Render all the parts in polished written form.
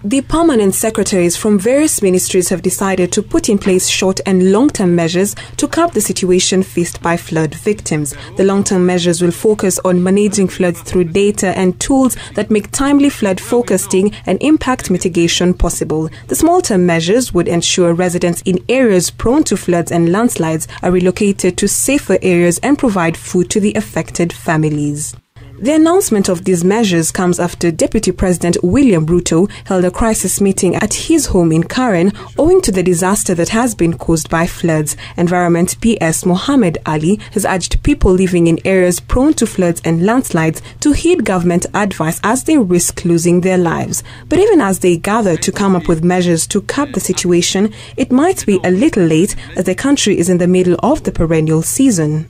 The permanent secretaries from various ministries have decided to put in place short and long-term measures to curb the situation faced by flood victims. The long-term measures will focus on managing floods through data and tools that make timely flood forecasting and impact mitigation possible. The small-term measures would ensure residents in areas prone to floods and landslides are relocated to safer areas and provide food to the affected families. The announcement of these measures comes after Deputy President William Ruto held a crisis meeting at his home in Karen owing to the disaster that has been caused by floods. Environment PS Mohammed Ali has urged people living in areas prone to floods and landslides to heed government advice as they risk losing their lives. But even as they gather to come up with measures to curb the situation, it might be a little late as the country is in the middle of the perennial season.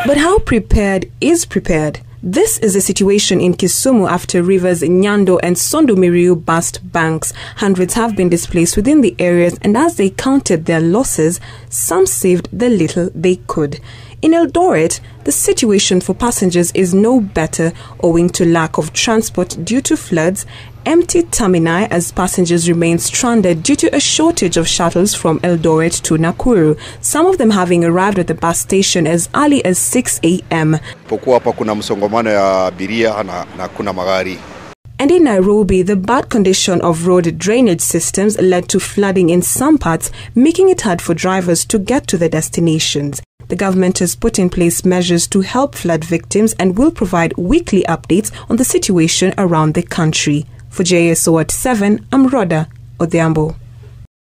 But how prepared is prepared? This is the situation in Kisumu after rivers Nyando and Sondu Miriu burst banks. Hundreds have been displaced within the areas, and as they counted their losses, some saved the little they could. In Eldoret, the situation for passengers is no better owing to lack of transport due to floods, empty termini as passengers remain stranded due to a shortage of shuttles from Eldoret to Nakuru, some of them having arrived at the bus station as early as 6 a.m. And in Nairobi, the bad condition of road drainage systems led to flooding in some parts, making it hard for drivers to get to their destinations. The government has put in place measures to help flood victims and will provide weekly updates on the situation around the country. For JSO at 7, I'm Rhoda Odhiambo.